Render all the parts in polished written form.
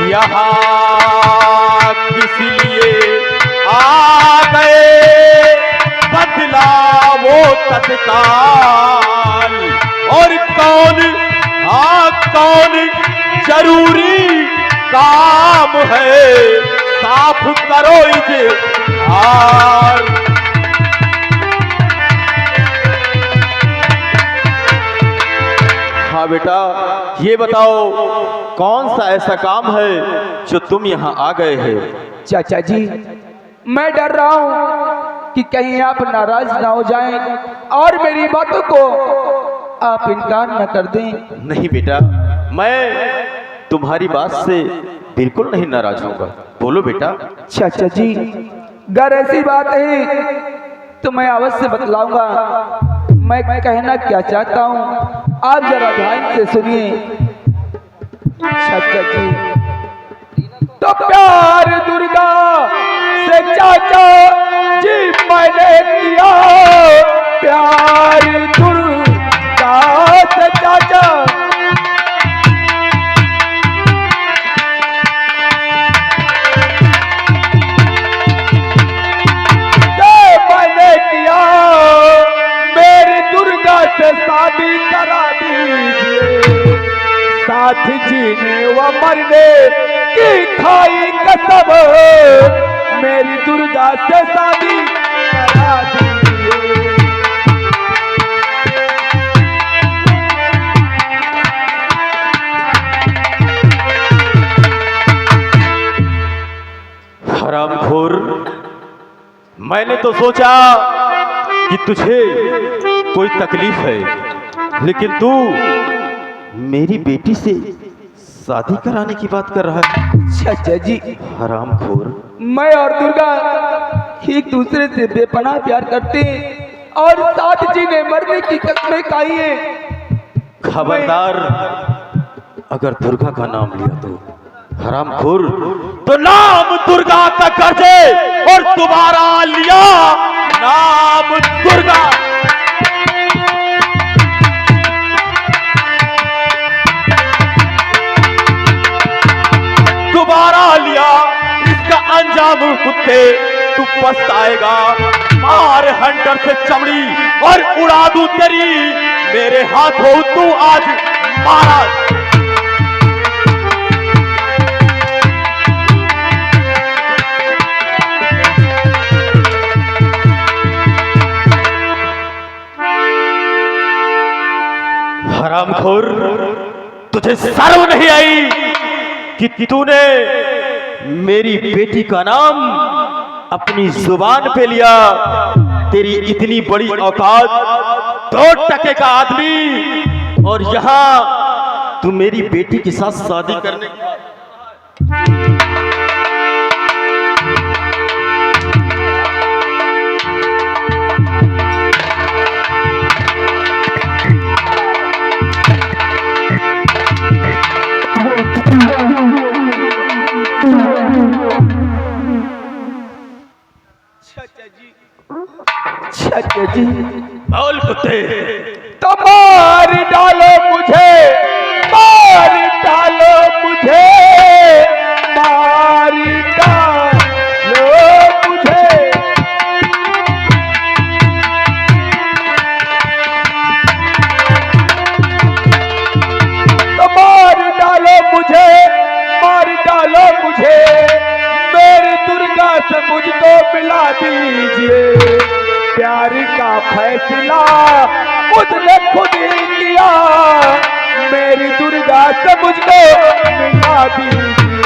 यहाँ किस लिए आ गए, बदला वो तत्काल। और कौन, हाँ कौन जरूरी काम है, साफ करो इजहार। हाँ बेटा, ये बताओ कौन सा ऐसा काम है जो तुम यहाँ आ गए हैं? चाचा जी, मैं डर रहा हूँ कि कहीं आप नाराज ना हो जाएं और मेरी बातों को आप इनकार न कर दें। नहीं बेटा, मैं तुम्हारी बात से बिल्कुल नहीं नाराज होऊंगा। बोलो बेटा। चाचा जी, अगर ऐसी बात है तो मैं अवश्य बतलाऊंगा। मैं कहना क्या चाहता हूँ आप जरा ध्यान से सुनिए। चाचा जी, तो प्यार दुर्गा से चाचा जी मैंने किया, प्यार दुर्गा से चाचा से शादी करा दीजिए, साथ जीने व मरने की खाई कसम, मेरी दुर्गा से शादी करा दीजिए। हरामखोर, मैंने तो सोचा कि तुझे कोई तकलीफ है, लेकिन तू मेरी बेटी से शादी कराने की बात कर रहा है। चाचा जी, हरामखोर, मैं और दुर्गा एक दूसरे से बेपनाह प्यार करते और साथ जीने मरने की कसमें खाई है। खबरदार, अगर दुर्गा का नाम लिया तो हरामखोर, तो नाम दुर्गा का कर्जे और दोबारा लिया नाम दुर्गा। दोबारा लिया इसका अंजाम कुत्ते, तू पछताएगा। मार हंटर से चमड़ी और उड़ा दूं तेरी मेरे हाथों, तू आज मारा। हरामखोर, तुझे शर्म नहीं आई कि तूने मेरी बेटी का नाम अपनी जुबान पे लिया? तेरी इतनी बड़ी औकात, 2 टके का आदमी, और यहाँ तू मेरी बेटी के साथ शादी करने चाचा जी, बोल कुत्ते। तो मार डालो मुझे, मार डालो मुझे, मार डालो मुझे। तो मार डालो मुझे, मार डालो मुझे, मेरी दुर्गा से मुझको मिला दीजिए। प्यार का फैसला मुझने खुद ही किया, मेरी दुर्गा से मुझको मिला दीजिए।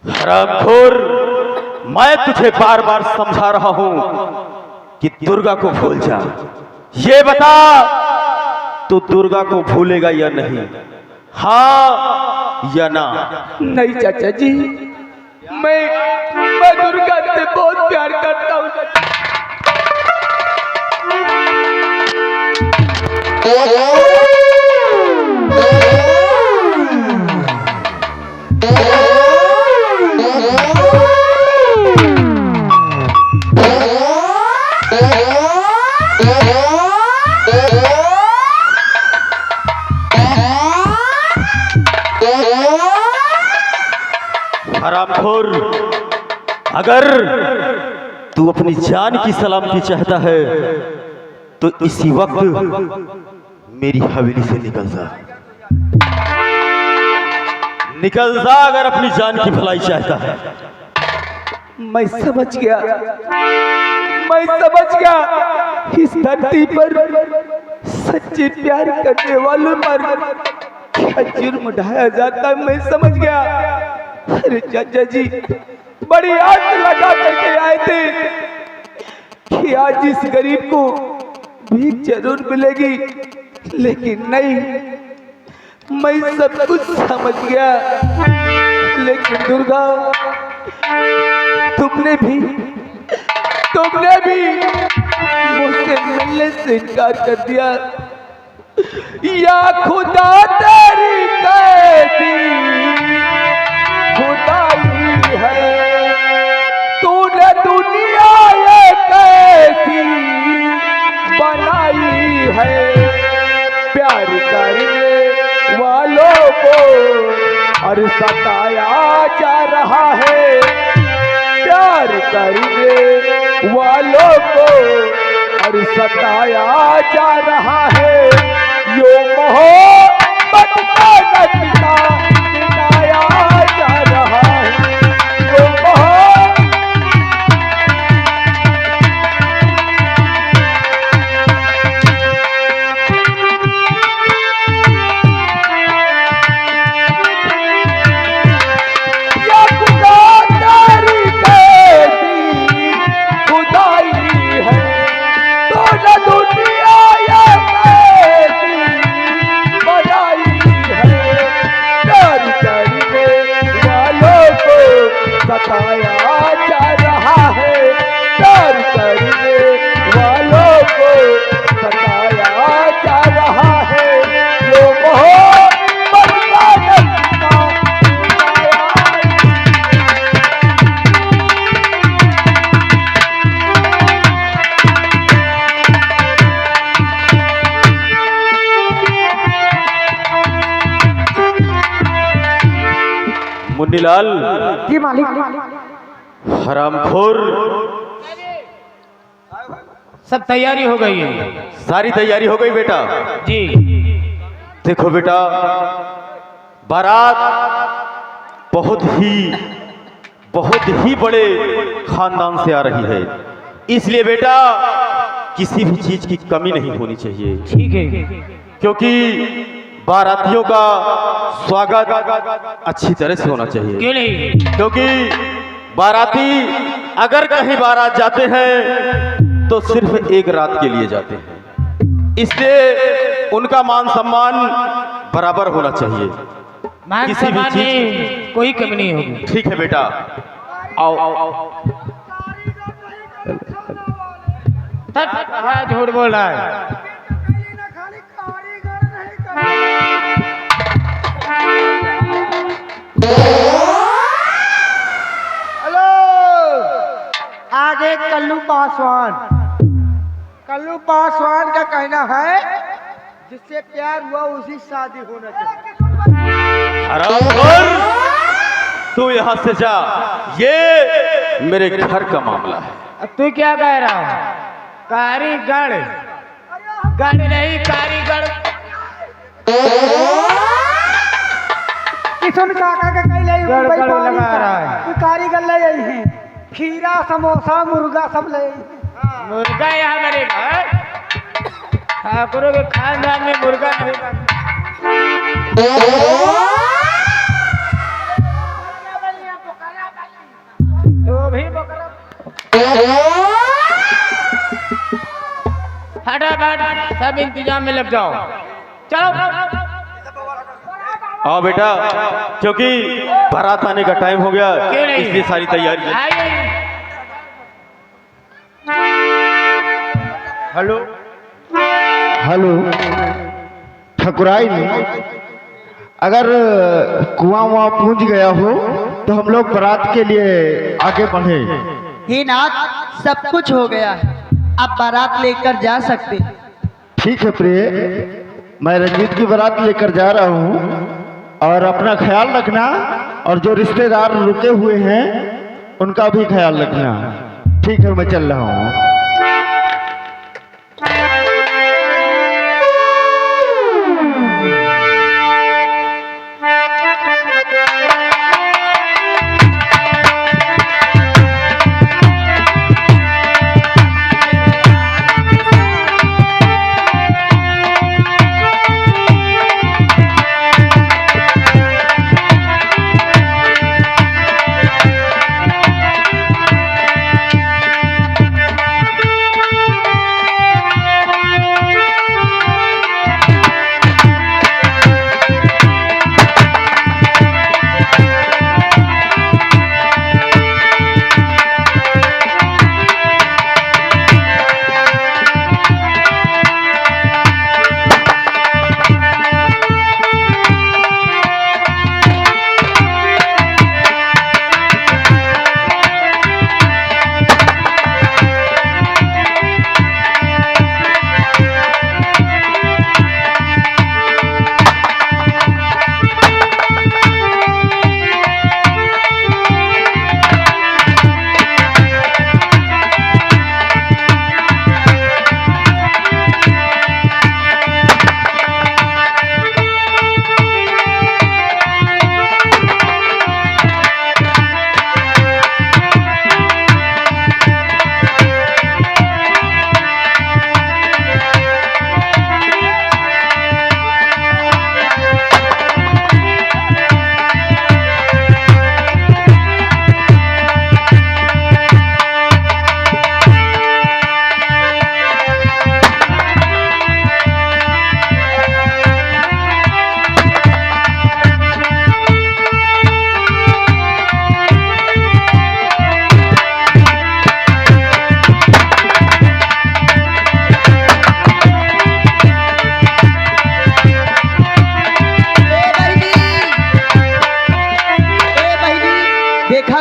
हरामखोर, मैं तुझे बार बार समझा रहा हूं कि दुर्गा को भूल जा। ये बता, तू दुर्गा को भूलेगा या नहीं? हाँ या ना? नहीं चाचा जी, मैं दुर्गा से बहुत प्यार करता हूँ। Oh हरामखोर, अगर तू अपनी जान की सलामती चाहता है तो इसी वक्त मेरी हवेली से निकल जा। निकल जा अगर अपनी जान की भलाई चाहता है। मैं समझ गया, मैं समझ गया इस धरती पर सच्चे प्यार करने वालों पर क्या जुर्म ढाया जाता है। मैं समझ गया। अरे चाचा जी बड़ी आस लगा करके आए थे कि आज इस गरीब को भीख जरूर मिलेगी, लेकिन नहीं, मैं सब कुछ समझ गया। लेकिन दुर्गा तुमने भी मुझसे मिलने से इनकार कर दिया। या खुदा तेरी कैसी खुदाई है, तूने दुनिया ये कैसी बनाई है। प्यार करने वालों को और सताया जा रहा है, प्यार करने वालों को और सताया जा रहा है। यो मोहब्बत का नक्शा मिटाया जा रहा है। यो सताया जा रहा है, प्यार करने वालों को सताया जा रहा है। जो मोहब्बत का नक्शा मुन्नीलाल। जी मालिक। हरामखोर, सब तैयारी हो गई है। सारी तैयारी हो गई बेटा? जी। देखो बेटा, बारात बहुत ही बड़े खानदान से आ रही है, इसलिए बेटा किसी भी चीज की कमी नहीं होनी चाहिए। ठीक है। क्योंकि बारातियों का स्वागत अच्छी तरह से होना चाहिए। क्यों नहीं? क्योंकि बाराती अगर कहीं बारात जाते हैं तो सिर्फ एक रात के लिए जाते हैं, इसलिए उनका मान सम्मान बराबर होना चाहिए। मान किसी भी सम्मान चीज में कोई कमी नहीं होगी। ठीक है बेटा, आओ। हाँ, झूठ बोल रहा है। हेलो, आगे कल्लू पासवान का कहना है जिससे प्यार हुआ उसी शादी होना चाहिए। हरामखोर, तू यहाँ से जा, ये मेरे घर का मामला है। अब तू क्या कह रहा है? कारीगर गढ़ नहीं, कारीगर। किशन काका के कई ले गड़ लगा रहा है। कारीगर ले आई हैं, खीरा समोसा मुर्गा सब ले आई हैं। मुर्गा यहाँ मरेगा? ठाकुरों के खानदान में मुर्गा नहीं बनता। तो भी बकरा फटाफट सब इंतजाम में लग जाओ। चलो आओ बेटा, क्योंकि बारात आने का टाइम हो गया, क्यों नहीं? इसलिए सारी तैयारी है। आइए। हेलो हेलो ठकुराई ने अगर कुआं वहाँ पूंज गया हो तो हम लोग बारात के लिए आगे बढ़े। हे नाथ, सब कुछ हो गया है, अब बारात लेकर जा सकते। ठीक है प्रिय, मैं रंजीत की बारात लेकर जा रहा हूँ और अपना ख्याल रखना। और जो रिश्तेदार रुके हुए हैं उनका भी ख्याल रखना। ठीक है, मैं चल रहा हूँ।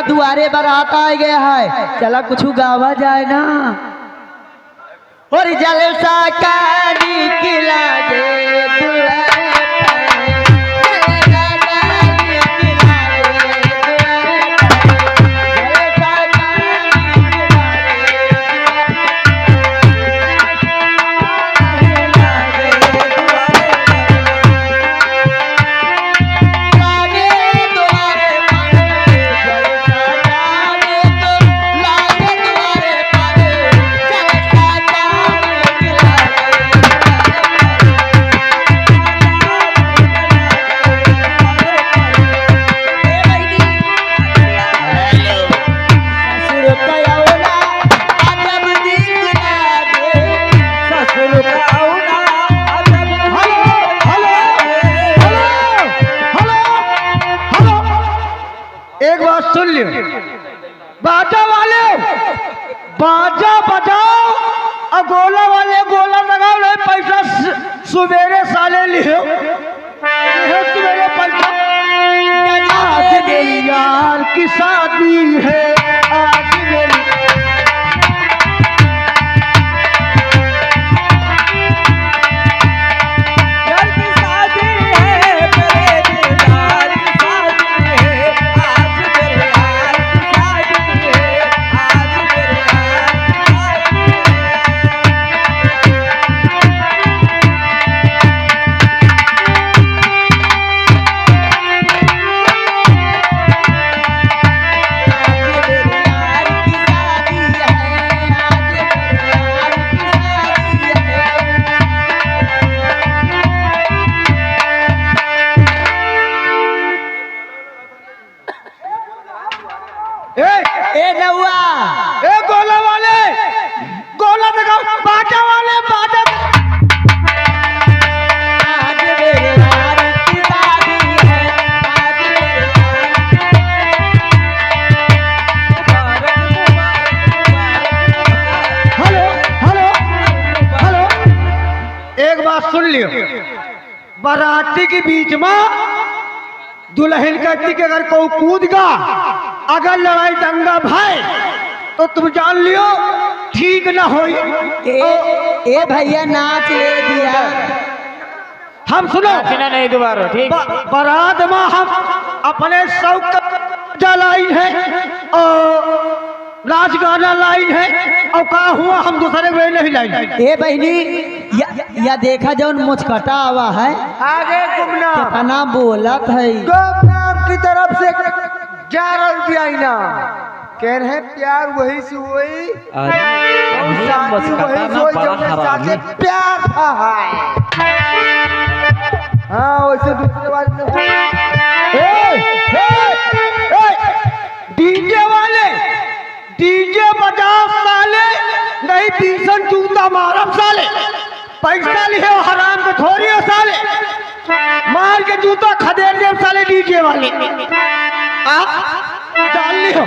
दुआरे बारात आ गया है, चला कुछ गावा जाए ना। और जलसा का निकला दे दुआरे बाजा वाले बाजा बजाओ और गोला वाले गोला लगाओ। ले पैसा सुबेरे साले लियो, सुबेरे पैसा। आज मेरी यार की शादी है, आज मेरी यार की शादी है, मेरे दिलदार की शादी है, आज मेरे यार की शादी है, आज मेरे यार ए नौआ ए गोला वाले गोला लगाओ, बाजा वाले बाजा। आज मेरे यार की शादी है, आज मेरे हेलो हेलो हेलो, एक बात सुन लियो। बाराती के बीच में दुल्हन कहती कि अगर कोई कूदगा, अगर लड़ाई दंगा भाई तो तुम जान लियो ठीक ना हो। ए भैया नाच ले दिया। हम सुनो नाचना नहीं दोबारा, ठीक? बारात में हम अपने शौक लाइन है और नाच गाना लाइन है और का हुआ हम दूसरे वे नहीं लाइन। ए बहनी या देखा जौन मुचकटा आवा है आगे गुमनाम कितना बोलत है। गुमनाम की तरफ से 11 रुपया इनाम कह रहे हैं। प्यार वही से वही और शादी वही से वही जब साथे प्यार था। हाँ वैसे दूसरे वाले डीजे बजा साले नहीं भीषण जूता मारब साले। पैसा लिए हराम के थोड़ी हो साले, मार के जूता खदेड़ दे साले डीजे वाले। डाल लियो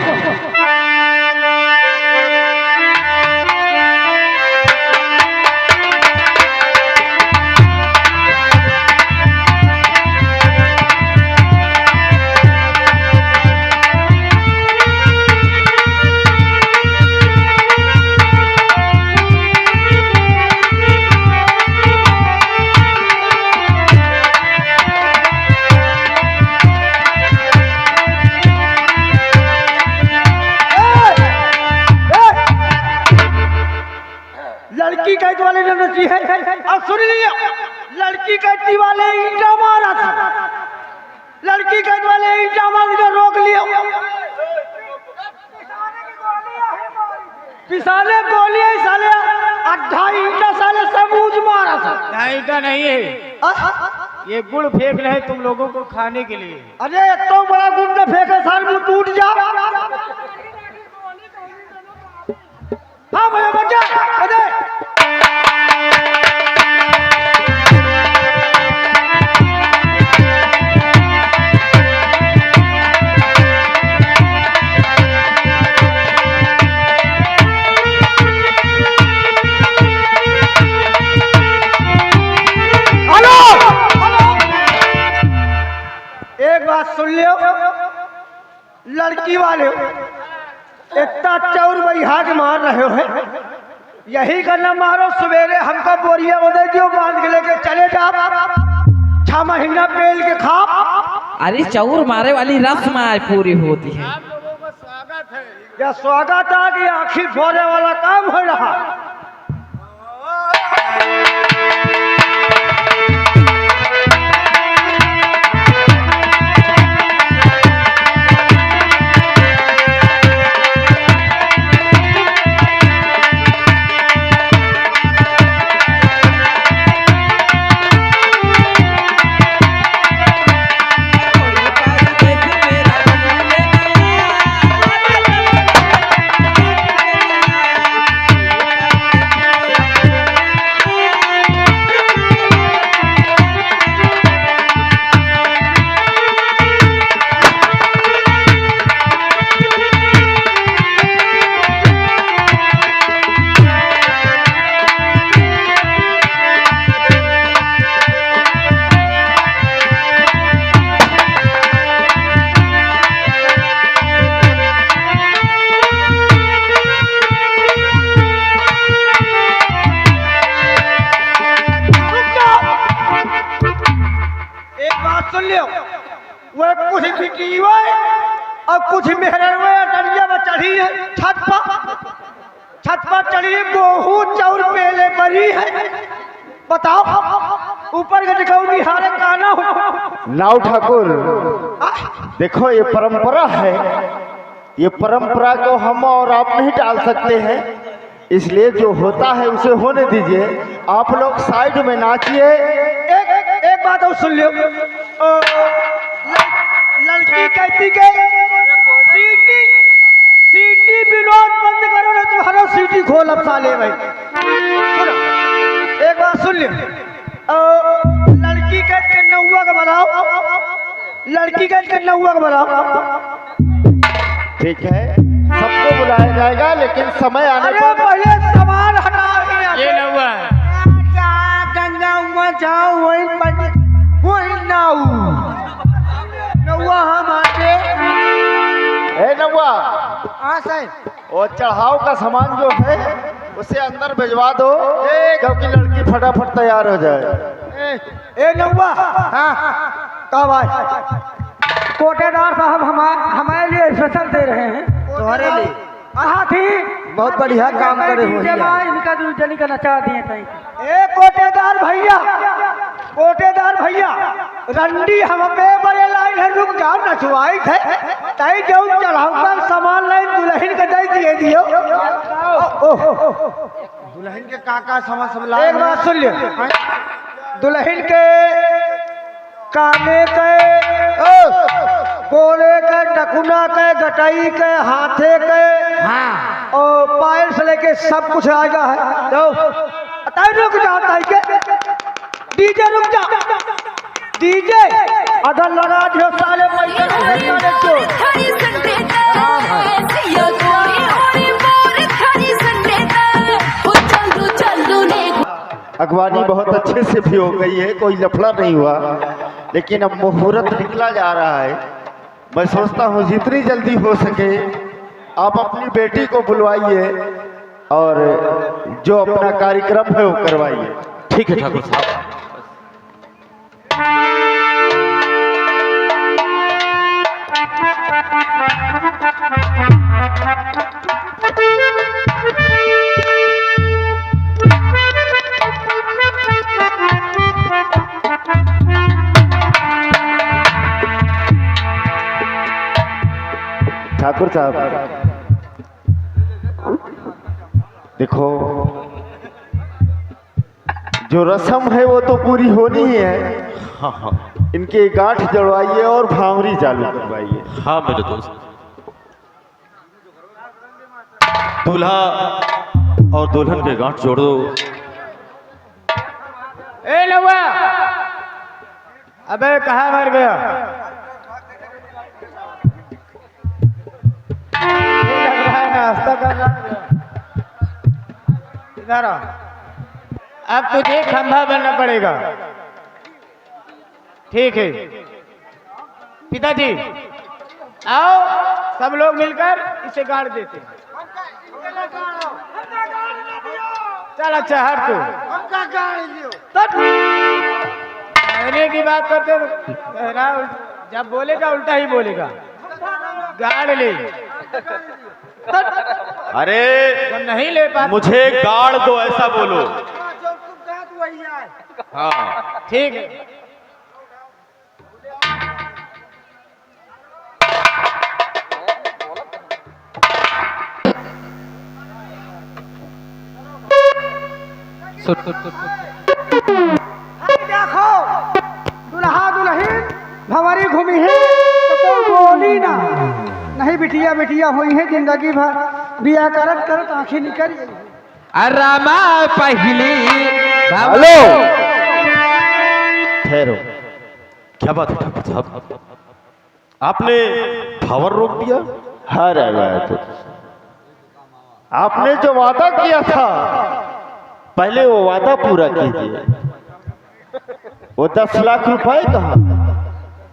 लड़की कहते वाले ने नची है। अब सुन लिया, लड़की कहती वाले ईंटा मारा था, लड़की कहते वाले ईंटा मार के रोक लिया। पिसाने गोलियां साले 28 ईंटा साले सबूत मारा था। ईंटा नहीं है, ये गुड़ फेंक रहे तुम लोगों को खाने के लिए। अरे तो बड़ा गुड़ न फेंके साल मुंह टूट जा। हाँ भैया बच्चा अरे एक बात सुन लियो, लड़की वाले इतना चौर बैहा के मार रहे हो, यही करना मारो। सवेरे हमका बोरिया उधर जो बांध के लेके चले जा, 6 महीना पेल के खा। अरे चौर मारे वाली रस्म आज पूरी होती है। या स्वागत आ कि आखिर फोड़े वाला काम हो रहा। सुन लियो, वो कुछ बिकी हुआ और कुछ मेहर डरिया में चढ़ी है। छत पर चढ़ी है, बहुत चौर पेले बनी है। बताओ ऊपर के दिखाओ निहारे काना हो। नाव ठाकुर देखो, ये परंपरा है, ये परंपरा को हम और आप नहीं टाल सकते हैं, इसलिए जो होता है उसे होने दीजिए। आप लोग साइड में नाचिए। एक बात और सुन लियो, लड़की कहती के सीटी विनोद बंद करो ना, तुम्हारा सीटी खोल अब साले भाई। सुनो एक बात सुन लियो, लड़की कह के नौवा का बनाओ, लड़की कह के नौवा का बनाओ। ठीक है, सबको बुलाया जाएगा, लेकिन समय आने पर पहले सामान हटा। ये नौवा है, जाओ वही नाऊ नौवा हम आते। ए नौवा, हाँ सर। और चढ़ाव का सामान जो है उसे अंदर भिजवा दो, क्योंकि लड़की फटाफट तैयार हो जाए। ए नौवा, हाँ कब आए? कोटेदार साहब हमारे लिए स्पेशल दे रहे हैं। तुम्हारे लिए हाँ थी बहुत बढ़िया काम करे हो। इनका दूसरी का नचा दिए थे। ए कोटेदार भैया रंडी हम पे बड़े लाइन है, रुक जाओ नचवाई थे तई जो चढ़ाऊ का सामान लाइन दुल्हन के दे दिए दियो। दुल्हन के काका समझ सब लाए। एक बात सुन लियो, दुल्हन के काने के, बोले के, टकुना के, गटाई के, हाथे के, हाँ और पायल से लेके सब कुछ आएगा है। तो रुक जाता है के डीजे रुक जा, डीजे अगर लगा दियो साले अगवानी बहुत अच्छे से भी हो गई है, कोई लफड़ा नहीं हुआ, लेकिन अब मुहूर्त निकला जा रहा है। मैं सोचता हूँ जितनी जल्दी हो सके आप अपनी बेटी को बुलवाइए और जो अपना कार्यक्रम है वो करवाइए। ठीक है ठाकुर साहब। ठाकुर साहब देखो, जो रस्म है वो तो पूरी होनी ही है। हाँ हाँ इनके गांठ जड़वाइए और भावरी चालू करवाइए। हाँ मेरे दोस्त, दूल्हा और दुल्हन के गांठ जोड़ दो। ए नौवा, अबे कहाँ मर गया? लग रहा है नाश्ता कर रहा है। इधर आ, अब तुझे खंभा बनना पड़ेगा। ठीक है पिताजी, आओ सब लोग मिलकर इसे गाड़ देते हैं। चल अच्छा हट तू, कहने की बात करते तो जब बोलेगा उल्टा ही बोलेगा। गाड़ ले, अरे जब नहीं ले पाते मुझे गाड़ दो ऐसा बोलो। हाँ ठीक है। देखो दुल्हा दुल्हन भंवरी घूमी है तो कोई बोली ना, नहीं बिटिया बिटिया हुई है जिंदगी भर, बिया करत करत आंखें निकल गई। रामा पहली हेलो, ठहरो। क्या बात है ठाकुर साहब, आपने भावर रोक दिया? हाँ रह गया तो आपने जो वादा किया था पहले वो वादा पूरा कीजिए। वो 10 लाख रुपए कहाँ?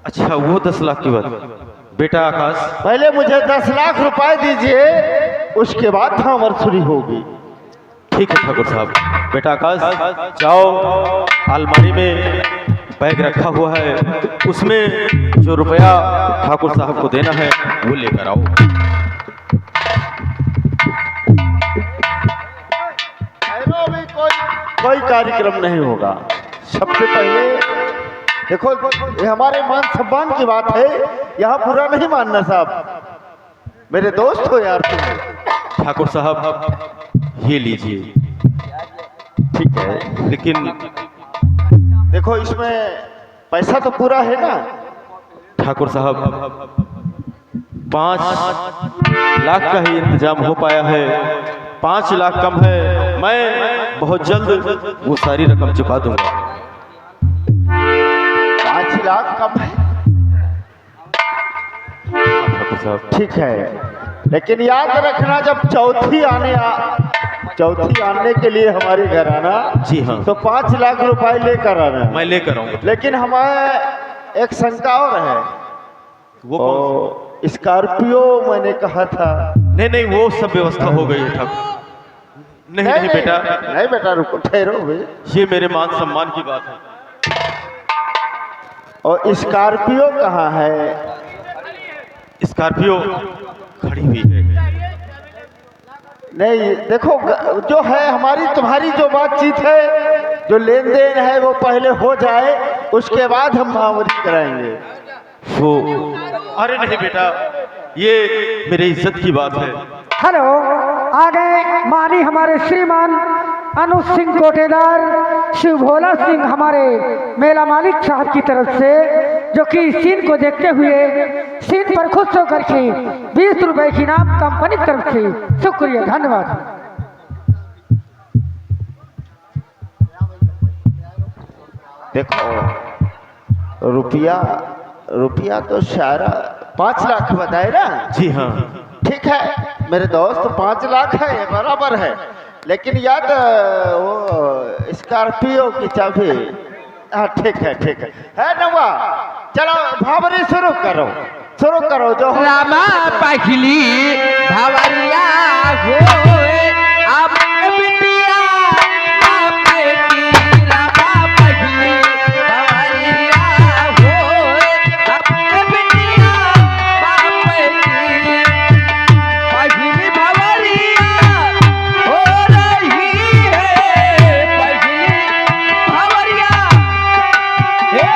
अच्छा वो 10 लाख की बात। बेटा आकाश, पहले मुझे 10 लाख रुपए दीजिए, उसके बाद भावरसुरी होगी। ठीक है ठाकुर साहब। बेटा आकाश, जाओ अलमारी में बैग रखा हुआ है, उसमें जो रुपया ठाकुर साहब को देना है वो लेकर आओ। अभी कोई कार्यक्रम नहीं होगा। सबसे पहले देखो, ये हमारे मान सम्मान की बात है, यहाँ बुरा नहीं मानना साहब, मेरे दोस्त हो यार तुम। ठाकुर साहब ये लीजिए। ठीक है, लेकिन देखो इसमें पैसा तो पूरा है ना? ठाकुर साहब 5 लाख का ही इंतजाम हो पाया है, 5 लाख कम है, मैं बहुत जल्द वो सारी रकम चुका दूंगा। 5 लाख कम है? ठाकुर साहब ठीक है, लेकिन याद रखना जब चौथी आने के लिए हमारे घर आना। जी हाँ। तो 5 लाख रुपए लेकर आना। मैं लेकर आऊंगा। लेकिन हमारे एक शंका और है। वो कौन सी? स्कॉर्पियो मैंने कहा था नहीं नहीं, वो सब व्यवस्था हो गई है ठाकुर। नहीं नहीं बेटा, नहीं बेटा, रुको, ठहरो भाई। ये मेरे मान सम्मान की बात है। और स्कॉर्पियो कहाँ है? स्कॉर्पियो खड़ी हुई है। नहीं देखो, जो है हमारी तुम्हारी जो बातचीत है, जो लेन देन है, वो पहले हो जाए, उसके बाद हम महावरी कराएंगे। वो अरे नहीं बेटा, ये मेरी इज्जत की बात है। हेलो, आ गए मानी हमारे श्रीमान अनुज सिंह कोटेदार शिव भोला सिंह हमारे मेला मालिक साहब की तरफ से, जो कि सीन को देखते हुए सीन पर खुश होकर के 20 रुपए की इनाम कंपनी की तरफ से। शुक्रिया, धन्यवाद। देखो रुपया तो सारा 5 लाख बताए ना? जी हाँ। ठीक है मेरे दोस्त, 5 लाख है, ये बराबर है। लेकिन याद वो स्कॉर्पियो की चाबी। हाँ ठीक है नवा। चलो भावरी शुरू करो जो रामा पहली भवरिया हो अब बिटिया बेटी रामा पहली भवरिया हो अब बिटिया बेटी पहली भवरिया हो रही है। पहली भवरिया हे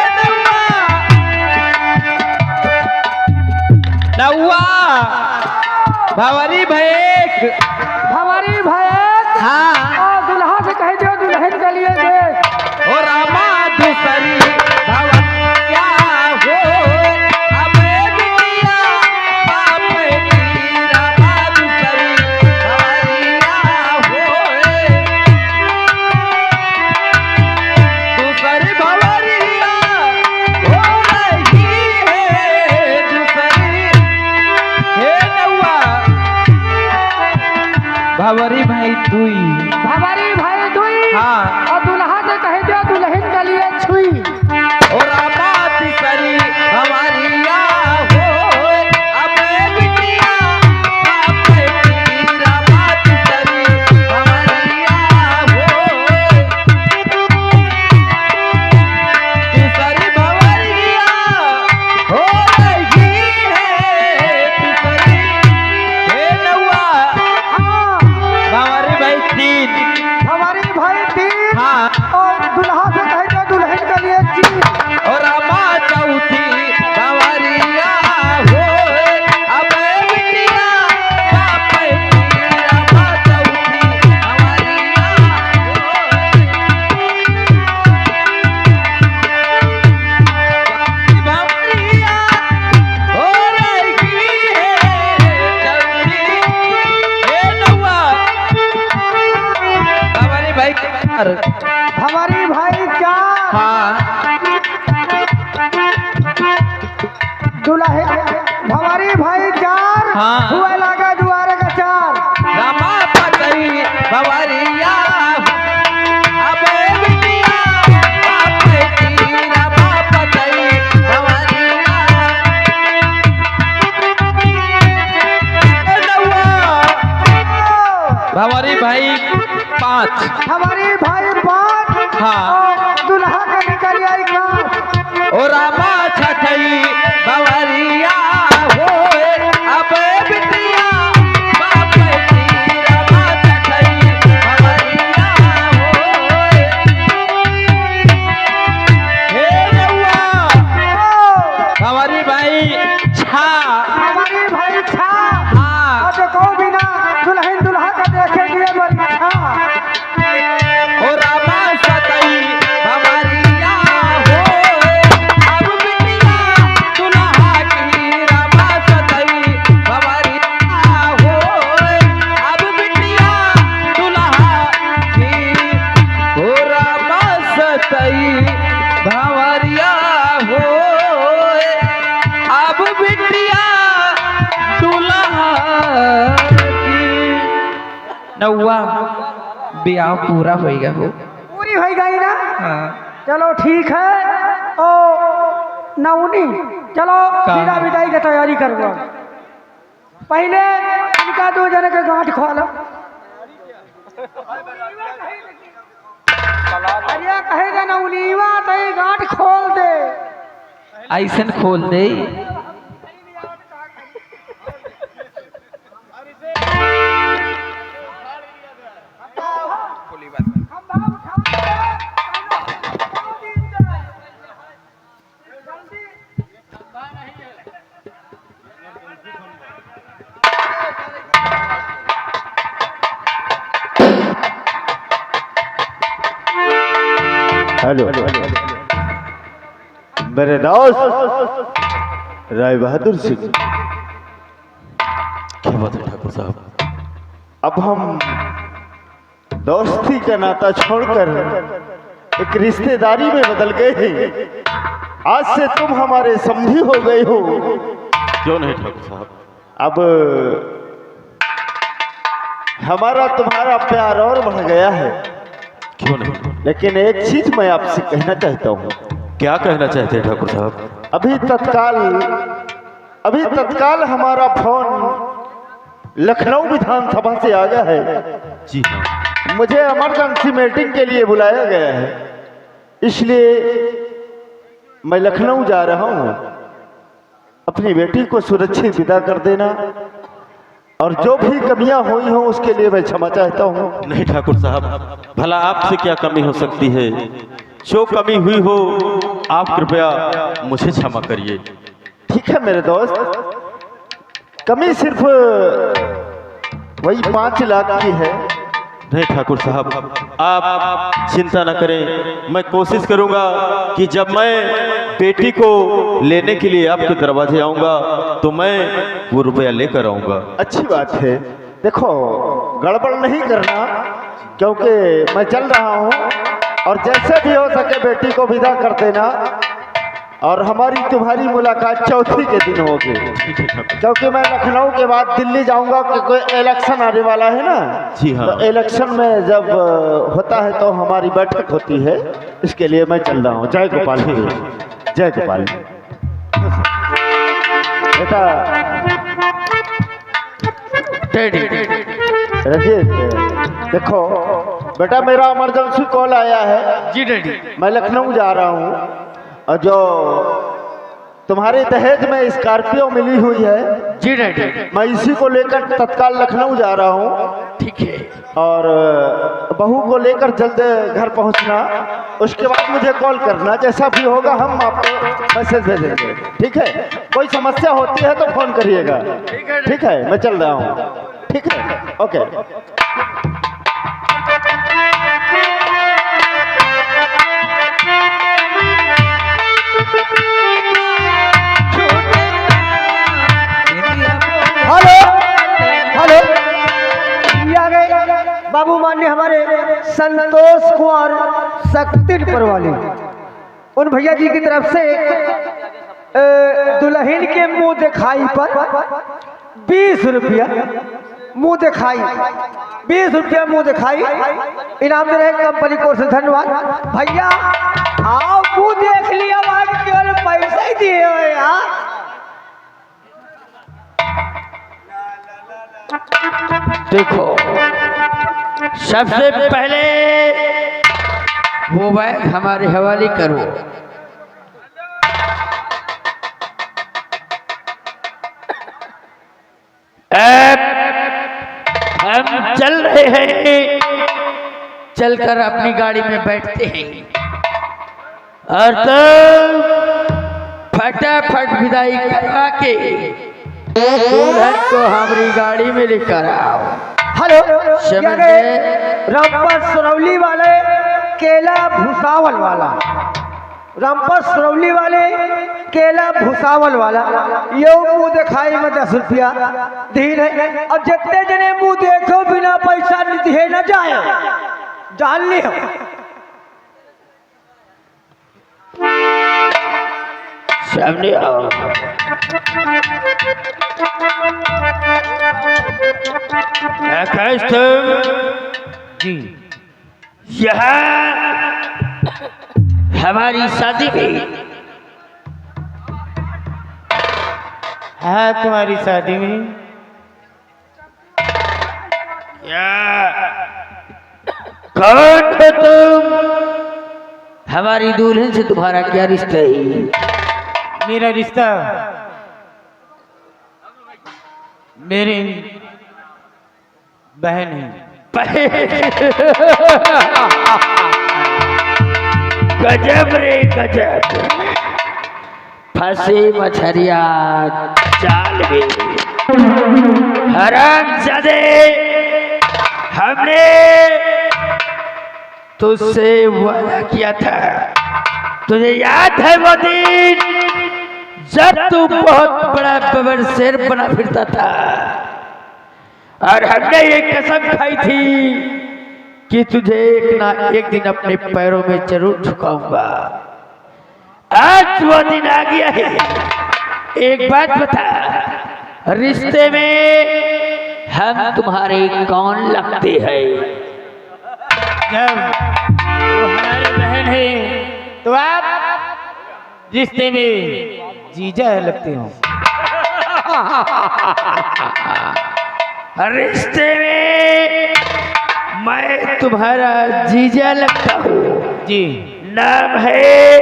नौवा भवरी भैक हमारी भाई हाँ और दुल्हा से कह दो दुल्हन के लिए दे। ओ रामा दूसरी भवरिया हो अब बिटिया बाप की रामा दूसरी भवरिया हो दूसरी भवरिया हो रही है। दूसरी हे नौवा भवरी भाई दुई हमारी भाई दुई हाँ और दुल्हा से कह दो दुल्हन के लिए छुई। और बात सरी हमारी हो अब बिटिया बाप की बात सरी हमारी हो दूसरी भवरिया हो रही है। दूसरी हे नौवा हाँ भवरी भाई तीन हमारी भाई तीन हाँ और दुल्हा से कह दो दुल्हन के लिए चीन। और अम्मा चौथी भवरिया हो अब बिटिया बाप की अम्मा चौथी भवरिया हो भवरिया हो रही है। चौथी हे नौवा भवरी भाई हमारी भाई चार हाँ दुल्हन हमारी भाई चार हाँ। हुआ लगा दुआरे का चार। रामा पतई भवरिया अब बिटिया बाप की रामा पतई भवरिया नौवा भवरी भाई पाँच हमारी भाई पाँच हाँ। और दुल्हा का निकल आई कांच। और रामा छठई भवरिया हो अब बिटिया बाप की रामा छठई भवरिया हो हे नौवा भवरी भाई छा हमारी भाई छा हाँ अब कहो बिना दुल्हन दुल्हा का देखे दिए बड़ी छा। और रामा सतई भवरिया हो अब बिटिया दुल्हा की रामा सतई भवरिया हो अब बिटिया दुल्हा की हो रामा सतई भवरिया हो अब बिटिया दुल्हा की नौवा ब्याह पूरा होएगा हो पूरी हो गई ना? हाँ चलो ठीक है। ओ नवनी चलो कहाँ? विदा विदाई की तैयारी कर लो। पहले इनका 2 जने के गांठ खोलो। अरे कहेगा ना उलीवा तो ये गांठ खोल दे। ऐसन खोल दे। हेलो मेरे दोस्त राय बहादुर सिंह, क्या बात है ठाकुर साहब? अब हम दोस्ती का नाता छोड़कर एक रिश्तेदारी में बदल गए हैं। आज से तुम हमारे समधी हो गए हो। क्यों नहीं ठाकुर साहब? अब हमारा तुम्हारा प्यार और बढ़ गया है। क्यों नहीं? लेकिन एक चीज मैं आपसे कहना चाहता हूँ। क्या कहना चाहते हैं ठाकुर साहब? अभी तत्काल हमारा फोन लखनऊ विधानसभा से आ गया है। जी हाँ। मुझे इमरजेंसी मीटिंग के लिए बुलाया गया है, इसलिए मैं लखनऊ जा रहा हूँ। अपनी बेटी को सुरक्षित विदा कर देना और जो भी कमियां हुई हों उसके लिए मैं क्षमा चाहता हूँ। नहीं ठाकुर साहब, भला आपसे क्या कमी हो सकती है? जो कमी हुई हो आप कृपया मुझे क्षमा करिए। ठीक है मेरे दोस्त, कमी सिर्फ वही 5 लाख की है। नहीं ठाकुर साहब, आप चिंता न करें। मैं कोशिश करूंगा कि जब मैं बेटी को लेने के लिए आपके दरवाजे आऊंगा तो मैं वो रुपया लेकर आऊंगा। अच्छी बात है। देखो गड़बड़ नहीं करना, क्योंकि मैं चल रहा हूँ और जैसे भी हो सके बेटी को विदा कर देना। और हमारी तुम्हारी मुलाकात चौथी के दिन होगी, क्योंकि मैं लखनऊ के बाद दिल्ली जाऊंगा, क्योंकि इलेक्शन आने वाला है ना। जी हाँ। तो इलेक्शन में जब होता है तो हमारी बैठक होती है, इसके लिए मैं चल रहा हूँ। जय गोपाल जी, जय गोपाल। बेटा रंजीत, देखो बेटा मेरा इमरजेंसी कॉल आया है। जी डैडी। मैं लखनऊ जा रहा हूँ और जो तुम्हारे दहेज में स्कॉर्पियो मिली हुई है, जी डैडी। मैं इसी को लेकर तत्काल लखनऊ जा रहा हूँ। ठीक है। और बहू को लेकर जल्द घर पहुँचना, उसके बाद मुझे कॉल करना। जैसा भी होगा हम आपको मैसेज दे देंगे। ठीक है? कोई समस्या होती है तो फोन करिएगा। ठीक है? मैं चल रहा हूँ। ठीक है? ओके। हेलो हेलो, ये आ गए बाबू मान्य हमारे संतोष कुमार शक्तिपुर वाले। उन भैया जी की तरफ से दुल्हन के मुंह दिखाई पर 20 रुपया मुंह दिखाई, 20 रुपया मुंह दिखाई इनाम दे रहे कंपनी को से। धन्यवाद भैया। आओ मुंह देख लिया, केवल पैसा ही दिए हो यार। देखो, सबसे पहले वो बैग हमारे हवाले करो। अब हम चल रहे हैं, चलकर अपनी गाड़ी में बैठते हैं और तो फटाफट विदाई करवा के दुल्हन को हमारी गाड़ी में लेकर आओ। हेलो, समझ गए रामपुर सरौली वाले केला भूसावल वाला, रामपुर सरौली वाले केला भूसावल वाला। यो मुंह दिखाई में 10 रुपया धीरे। और जितने जने मुंह देखो बिना पैसा दिए न जाए, जान लियो। सामने आओ। आकाश जी, यहाँ हमारी शादी में हाँ, तुम्हारी शादी में कौन हो तुम? हमारी दुल्हन से तुम्हारा क्या रिश्ता है? मेरा रिश्ता मेरी बहन है। गजब रे गजब, फंसे मछरिया जाल में। हरामजादे, हमने तुझसे वादा किया था। तुझे याद है वो दिन जब तू बहुत बड़ा बबर शेर बना फिरता था, और हमने ये कसम खाई थी कि तुझे एक ना एक दिन अपने पैरों में जरूर झुकाऊंगा। आज वो दिन आ गया है। एक बात बता, रिश्ते में हम तुम्हारे कौन लगते हैं? जब वो हमारी बहन है तो आप रिश्ते में जीजा लगते हो। रिश्ते में मैं तुम्हारा जीजा लगता हूँ। जी। नाम है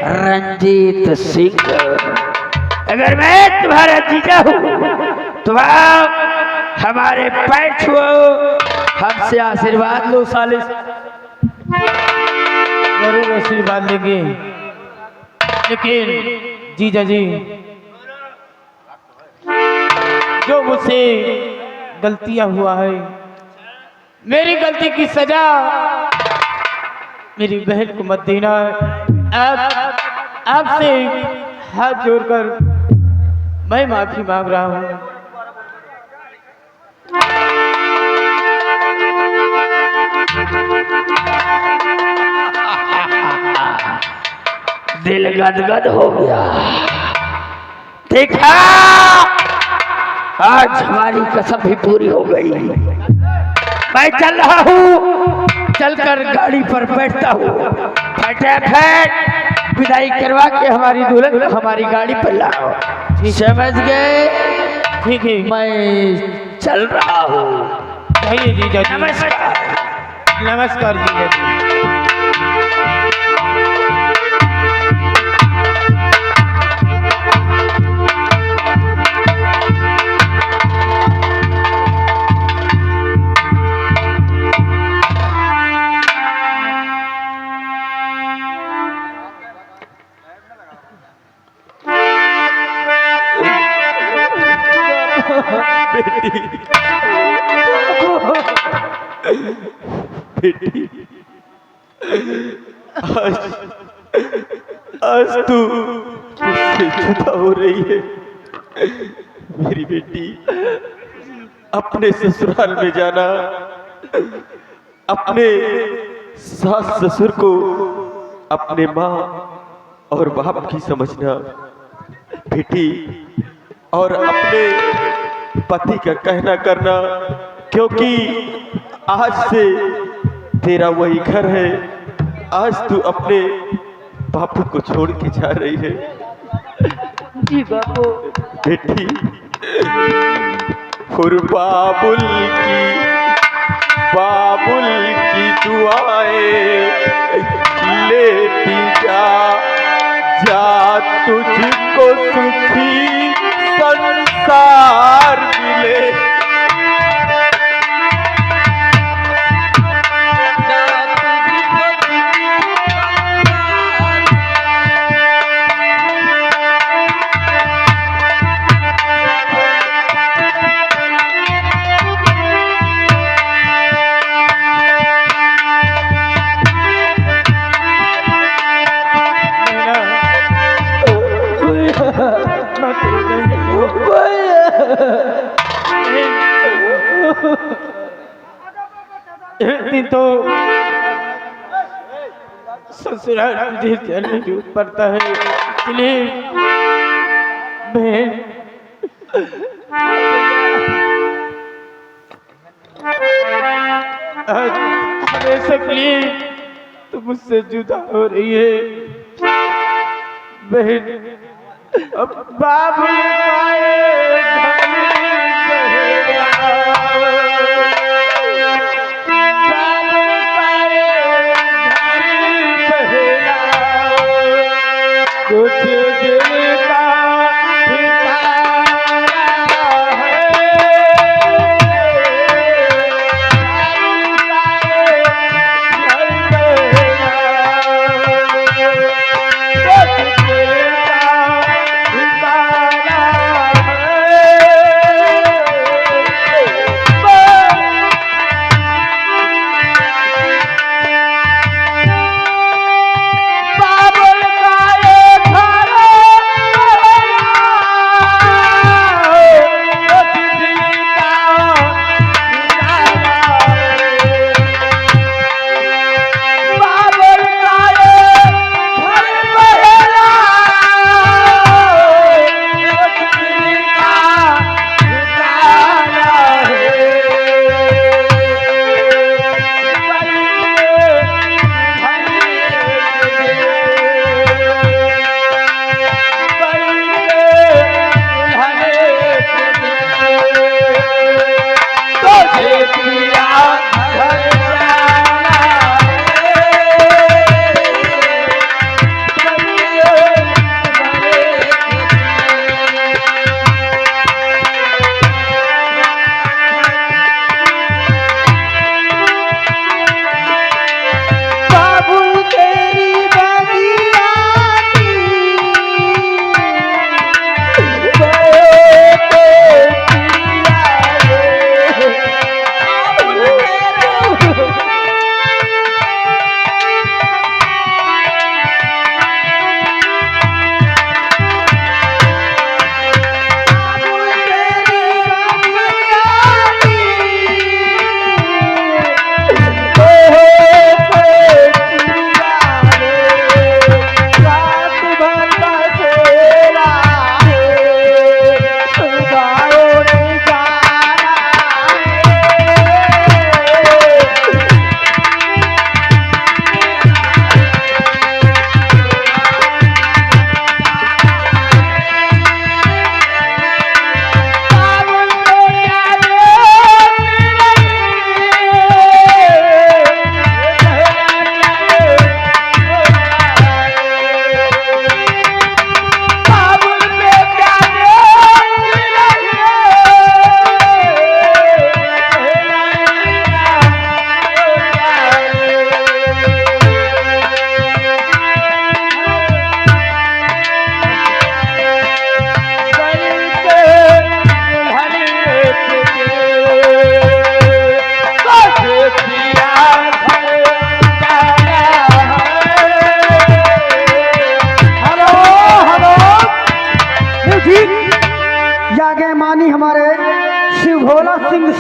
रंजीत सिंह। अगर मैं तुम्हारा जीजा हूँ तो आप हमारे पैर छुओ, हमसे आशीर्वाद लो साले। जरूर आशीर्वाद लेंगे, लेकिन जीजा जी जो मुझसे गलतियां हुआ है, मेरी गलती की सजा मेरी बहन को मत देना। आपसे हाथ जोड़कर मैं माफी मांग रहा हूँ। दिल गदगद हो गया। देखा, आज हमारी कसम भी पूरी हो गई। मैं चल रहा हूँ, चलकर गाड़ी पर बैठता हूँ। फटाफट विदाई करवा के हमारी दुल्हन को हमारी गाड़ी पर लाओ। समझ गए? ठीक है, मैं चल रहा हूँ। कहिए जीजा जी। नमस्कार। नमस्कार जीजा जी। बेटी, आज तू मुझसे जुदा हो रही है। मेरी बेटी, अपने ससुराल में जाना, अपने सास ससुर को अपने माँ और बाप की समझना बेटी, और अपने पति का कहना करना, क्योंकि आज से तेरा वही घर है। आज तू अपने बापू को छोड़ के जा रही है। जी बापू। बेटी, और बाबुल की दुआएं लेती जा, जा तुझको सुखी संसार मिले। एक दिन तो ससुराल मुझे जाने की पड़ता है, इसलिए बहन आज हमेशा के लिए तो मुझसे जुदा हो रही है। बहन, अब बाबू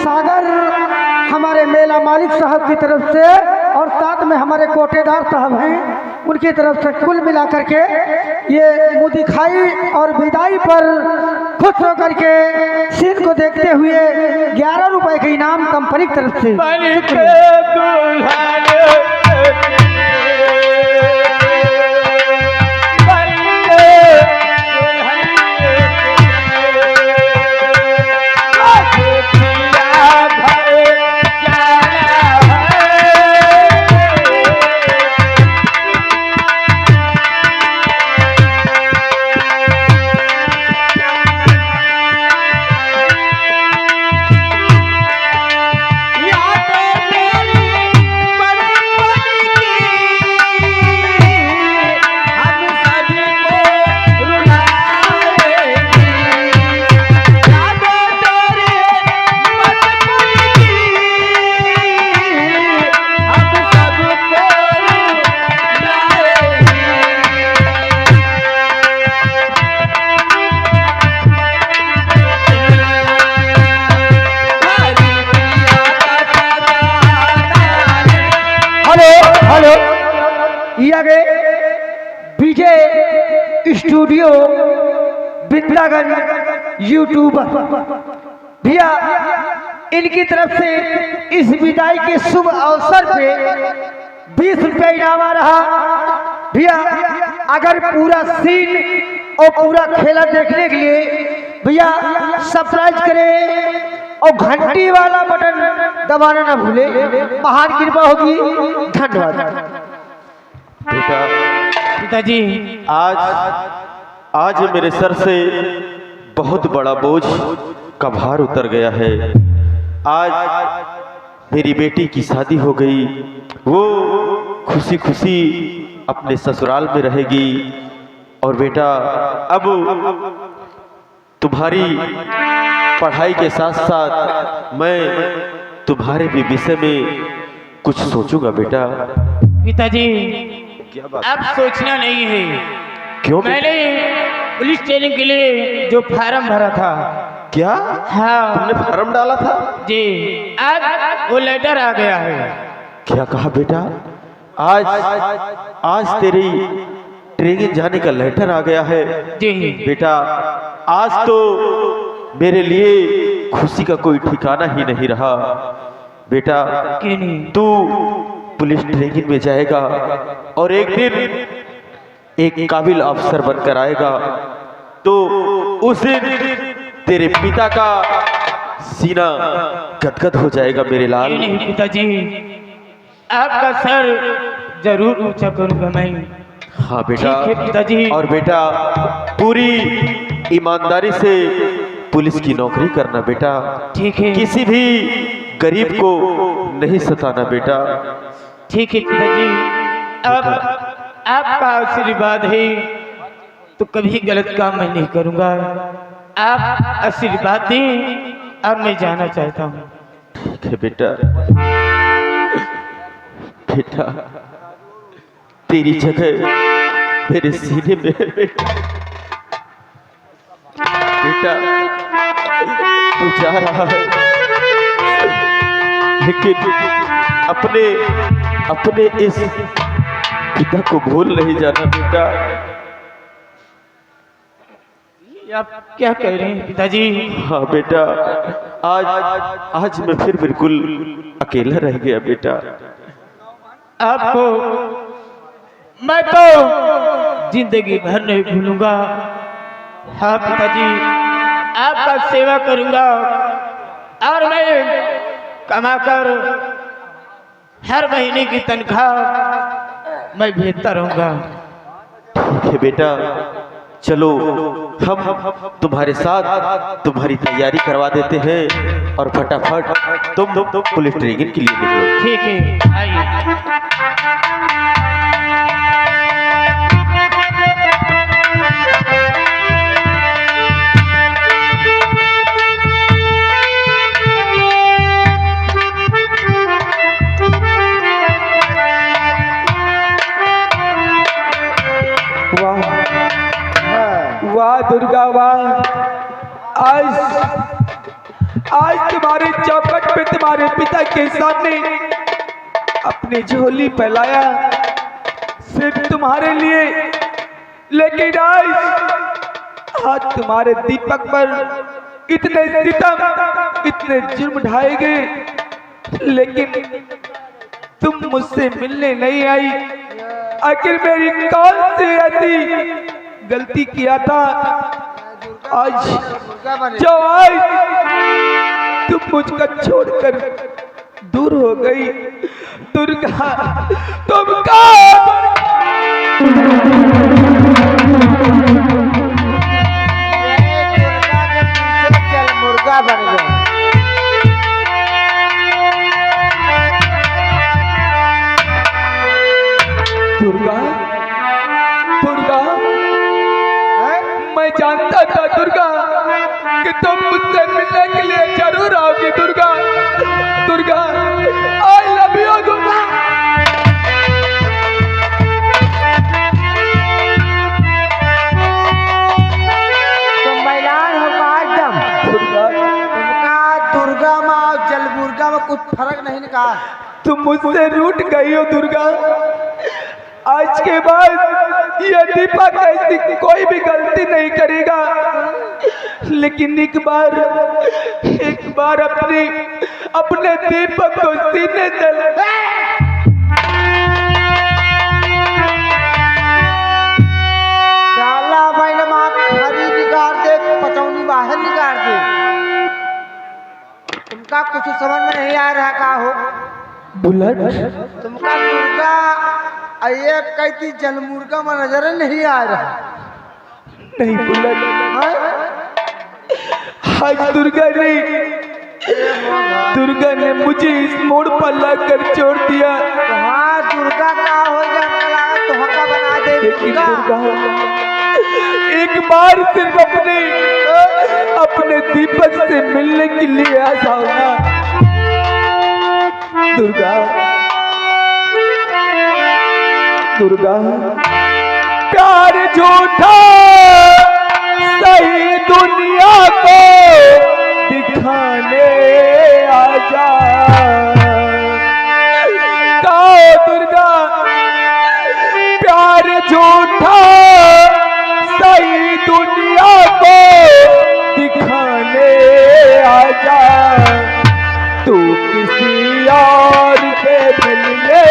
सागर हमारे मेला मालिक साहब की तरफ से और साथ में हमारे कोटेदार साहब हैं, उनकी तरफ से कुल मिलाकर के ये मुँह दिखाई और विदाई पर खुश होकर के सीन को देखते हुए 11 रुपए के इनाम कंपनी की तरफ से। विजय स्टूडियो विद्यागंज यूट्यूबर भैया, इनकी तरफ से इस विदाई के शुभ अवसर पे 20 रुपये इनाम आ रहा भैया। अगर पूरा सीन और पूरा खेला देखने के लिए भैया सब्सक्राइब करें और घंटी वाला बटन दबाना ना भूले। महान कृपा होगी। धन्यवाद। बेटा पिताजी, आज मेरे सर से बहुत बड़ा बोझ का भार उतर गया है। आज मेरी बेटी की शादी हो गई, वो खुशी खुशी अपने ससुराल में रहेगी। और बेटा अब तुम्हारी पढ़ाई के साथ साथ मैं तुम्हारे भी विषय में कुछ सोचूंगा बेटा। पिताजी क्या बात? अब सोचना नहीं है। क्यों? मैंने पुलिस ट्रेनिंग के लिए जो फार्म भरा था। क्या? हाँ तुमने फार्म डाला था? जी, आज वो लेटर आ गया है। क्या कहा बेटा? आज तेरी ट्रेनिंग जाने का लेटर आ गया है। जी बेटा, आज तो मेरे लिए खुशी का कोई ठिकाना ही नहीं रहा। बेटा क्यों नहीं? तू पुलिस ट्रेनिंग में जाएगा और एक दिन एक काबिल अफसर बनकर आएगा, तो उस दिन तेरे पिता का सीना गदगद हो जाएगा मेरे लाल। क्यों नहीं पिताजी, आपका सर जरूर ऊंचा करूंगा मैं। हाँ बेटा। ठीक है पिताजी। और बेटा पूरी ईमानदारी से पुलिस की नौकरी करना बेटा। ठीक है। किसी भी गरीब को नहीं सताना बेटा। ठीक है पिताजी, अब आपका आशीर्वाद है तो कभी गलत काम मैं नहीं करूंगा। आप आशीर्वाद दें और मैं जाना चाहता हूँ। ठीक है बेटा। बेटा तेरी जगह मेरे सीने में है बेटा। बेटा तू जा रहा है, लेकिन अपने इस पिता को भूल नहीं जाना बेटा। आप क्या कह रहे हैं पिताजी? हाँ बेटा, आज मैं फिर बिल्कुल अकेला रह गया बेटा। आपको मैं तो जिंदगी भर नहीं भूलूंगा। हाँ पिताजी, आपका सेवा करूंगा और मैं कमाकर हर महीने की तनख्वाह मैं भेजता रहूंगा। ठीक है बेटा, चलो हम तुम्हारे साथ तुम्हारी तैयारी करवा देते हैं और फटाफट तुम पुलिस ट्रेनिंग के लिए निकलो। ठीक है, आइए। वाह दुर्गा वाह, आज तुम्हारी चौखट तुम्हारे पिता के सामने अपनी झोली फैलाया सिर्फ तुम्हारे लिए, लेकिन आज तुम्हारे दीपक पर इतने सितम, इतने जुर्म ढाए गए, लेकिन तुम मुझसे मिलने नहीं आई। आखिर मेरी कौन सी ऐसी गलती किया था आज जो आज तुम मुझको छोड़कर दूर हो गई? दुर्गा, तुम कौन? चल मुर्गा बन गया। दुर्गा, दुर्गा, मैं जानता था दुर्गा कि तुम मुझसे मिलने के लिए जरूर आओगी। Durga, Durga, I love you Durga. तुम मैलान हो का एकदम। दुर्गा, तुमका दुर्गा माँ और जलमुर्गा में कुछ फर्क नहीं निकाल। तुम मुझसे रूठ गई हो दुर्गा। आज के बाद ये दीपक ऐसी कोई भी गलती नहीं करेगा, लेकिन एक बार अपने दीपक को सीने से साला मैंने माँ खरी निकाल दे, पचौनी बाहर निकाल दे। तुमका कुछ समझ में नहीं आ रहा का हो? बुलेट, तुमका दुर्गा ये कहती जलमुर्गा में नजर नहीं आ रहा। नहीं बुलेट, हाँ? आज दुर्गा ने मुझे इस मोड़ पर लाकर छोड़ दिया। तो हाँ दुर्गा का हो गया, हमको लगा तुमका बना दे लेकिन दुर्गा। दुर्गा एक बार सिर्फ अपने दीपक से मिलने के लिए आ जाओ ना दुर्गा। दुर्गा, प्यार झूठा सही दुनिया को दिखाने आ जा। कहो दुर्गा, प्यार झूठा सही दुनिया को दिखाने आ जा। तू किसी और से मिलने